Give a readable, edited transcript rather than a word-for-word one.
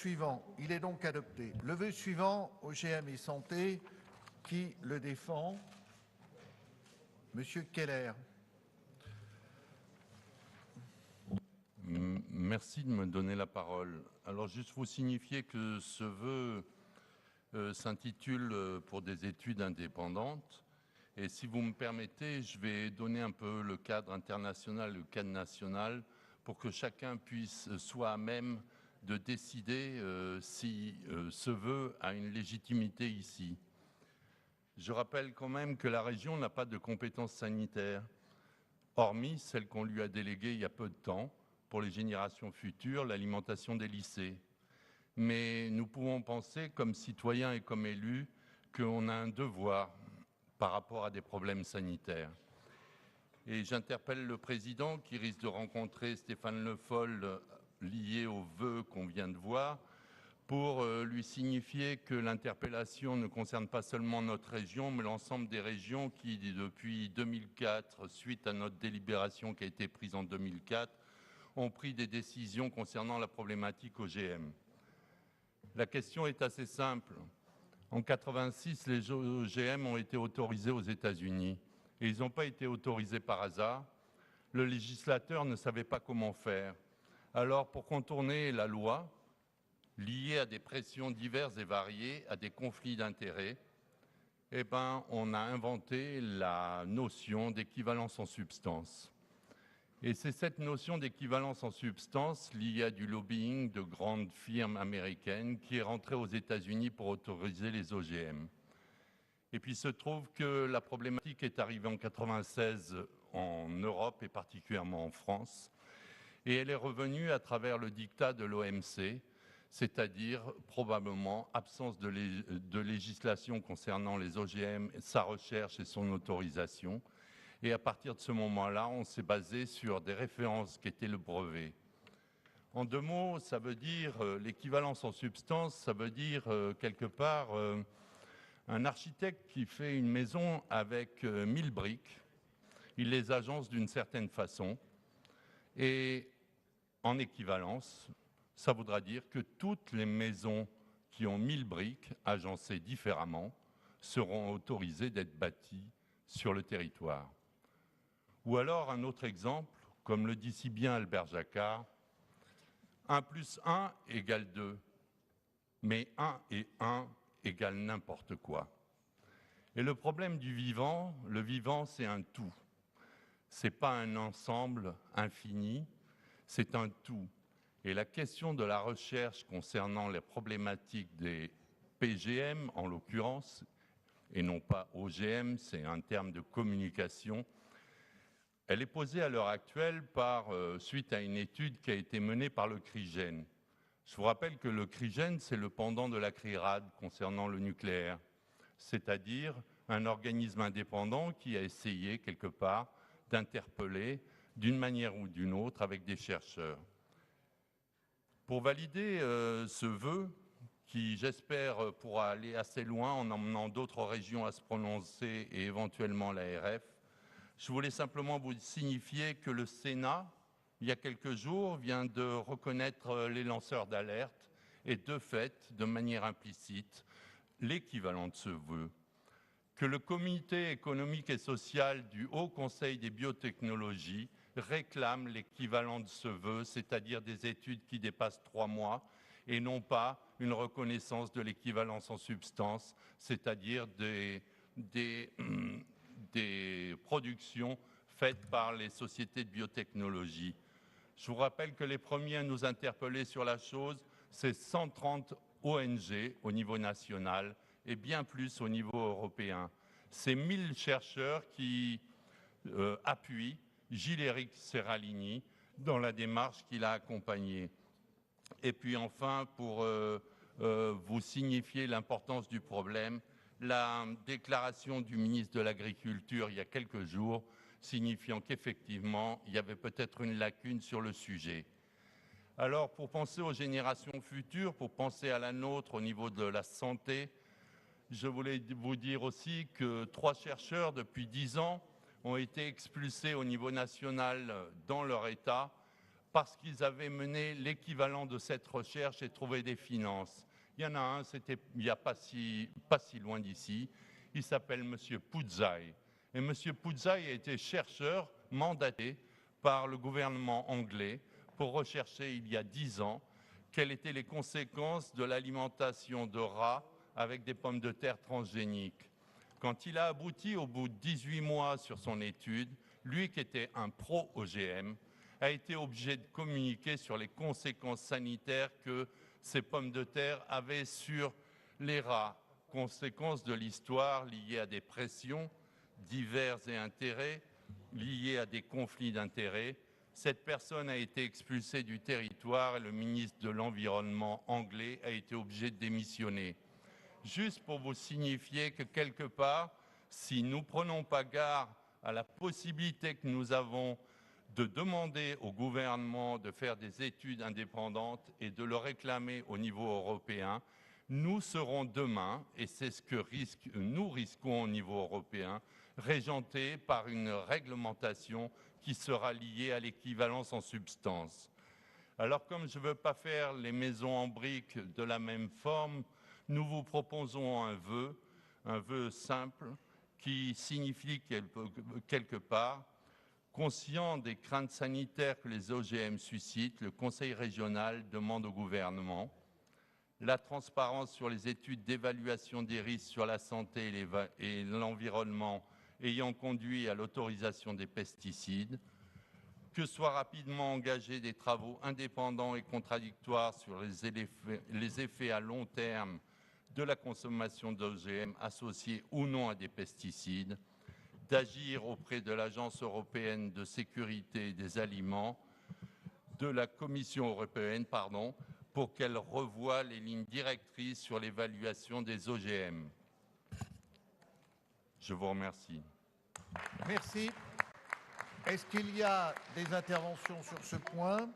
suivant, il est donc adopté. Le vœu suivant, OGM et Santé, qui le défend? Monsieur Keller. Merci de me donner la parole. Alors, juste vous signifier que ce vœu s'intitule pour des études indépendantes. Et si vous me permettez, je vais donner un peu le cadre international, le cadre national, pour que chacun soit à même de décider si ce vœu a une légitimité ici. Je rappelle quand même que la région n'a pas de compétences sanitaires, hormis celles qu'on lui a déléguées il y a peu de temps pour les générations futures, l'alimentation des lycées. Mais nous pouvons penser, comme citoyens et comme élus, qu'on a un devoir par rapport à des problèmes sanitaires. Et j'interpelle le président qui risque de rencontrer Stéphane Le Foll lié au vœu qu'on vient de voir, pour lui signifier que l'interpellation ne concerne pas seulement notre région, mais l'ensemble des régions qui, depuis 2004, suite à notre délibération qui a été prise en 2004, ont pris des décisions concernant la problématique OGM. La question est assez simple. En 1986, les OGM ont été autorisés aux États-Unis et ils n'ont pas été autorisés par hasard. Le législateur ne savait pas comment faire. Alors, pour contourner la loi, liée à des pressions diverses et variées, à des conflits d'intérêts, on a inventé la notion d'équivalence en substance. Et c'est cette notion d'équivalence en substance liée à du lobbying de grandes firmes américaines qui est rentrée aux États-Unis pour autoriser les OGM. Et puis il se trouve que la problématique est arrivée en 1996 en Europe et particulièrement en France. Et elle est revenue à travers le diktat de l'OMC, c'est-à-dire probablement absence de législation concernant les OGM, sa recherche et son autorisation. Et à partir de ce moment-là, on s'est basé sur des références qui étaient le brevet. En deux mots, ça veut dire l'équivalence en substance, ça veut dire quelque part un architecte qui fait une maison avec 1000 briques, il les agence d'une certaine façon et en équivalence, ça voudra dire que toutes les maisons qui ont 1000 briques agencées différemment seront autorisées d'être bâties sur le territoire. Ou alors, un autre exemple, comme le dit si bien Albert Jacquard, 1 plus 1 égale 2, mais 1 et 1 égale n'importe quoi. Et le problème du vivant, le vivant, c'est un tout. Ce n'est pas un ensemble infini, c'est un tout. Et la question de la recherche concernant les problématiques des PGM, en l'occurrence, et non pas OGM, c'est un terme de communication, elle est posée à l'heure actuelle suite à une étude qui a été menée par le CRIGEN. Je vous rappelle que le CRIGEN, c'est le pendant de la CRIRAD concernant le nucléaire, c'est-à-dire un organisme indépendant qui a essayé, quelque part, d'interpeller d'une manière ou d'une autre avec des chercheurs. Pour valider ce vœu, qui, j'espère, pourra aller assez loin en emmenant d'autres régions à se prononcer et éventuellement l'ARF, je voulais simplement vous signifier que le Sénat, il y a quelques jours, vient de reconnaître les lanceurs d'alerte et de fait, de manière implicite, l'équivalent de ce vœu, que le Comité économique et social du Haut Conseil des biotechnologies réclame l'équivalent de ce vœu, c'est-à-dire des études qui dépassent 3 mois et non pas une reconnaissance de l'équivalence en substance, c'est-à-dire des productions faites par les sociétés de biotechnologie. Je vous rappelle que les premiers à nous interpeller sur la chose, c'est 130 ONG au niveau national et bien plus au niveau européen. C'est 1000 chercheurs qui appuient Gilles-Éric Serralini dans la démarche qu'il a accompagnée. Et puis enfin, pour vous signifier l'importance du problème, la déclaration du ministre de l'Agriculture il y a quelques jours signifiant qu'effectivement, il y avait peut-être une lacune sur le sujet. Alors, pour penser aux générations futures, pour penser à la nôtre au niveau de la santé, je voulais vous dire aussi que 3 chercheurs, depuis 10 ans, ont été expulsés au niveau national dans leur État parce qu'ils avaient mené l'équivalent de cette recherche et trouvé des finances. Il y en a un, c'était il n'y a pas si loin d'ici, il s'appelle M. Pudzai. Et M. Pudzai a été chercheur mandaté par le gouvernement anglais pour rechercher il y a 10 ans quelles étaient les conséquences de l'alimentation de rats avec des pommes de terre transgéniques. Quand il a abouti au bout de 18 mois sur son étude, lui qui était un pro-OGM, a été obligé de communiquer sur les conséquences sanitaires que ces pommes de terre avaient sur les rats. Conséquences de l'histoire liées à des pressions divers et intérêts, liées à des conflits d'intérêts. Cette personne a été expulsée du territoire et le ministre de l'Environnement anglais a été obligé de démissionner. Juste pour vous signifier que quelque part, si nous ne prenons pas garde à la possibilité que nous avons de demander au gouvernement de faire des études indépendantes et de le réclamer au niveau européen, nous serons demain, et c'est ce que nous risquons au niveau européen, régentés par une réglementation qui sera liée à l'équivalence en substance. Alors, comme je ne veux pas faire les maisons en briques de la même forme, nous vous proposons un vœu simple qui signifie quelque part, conscient des craintes sanitaires que les OGM suscitent, le Conseil régional demande au gouvernement la transparence sur les études d'évaluation des risques sur la santé et l'environnement ayant conduit à l'autorisation des pesticides, que soient rapidement engagés des travaux indépendants et contradictoires sur les effets à long terme de la consommation d'OGM associés ou non à des pesticides, d'agir auprès de l'Agence européenne de sécurité des aliments, de la Commission européenne, pour qu'elle revoie les lignes directrices sur l'évaluation des OGM. Je vous remercie. Merci. Est-ce qu'il y a des interventions sur ce point ?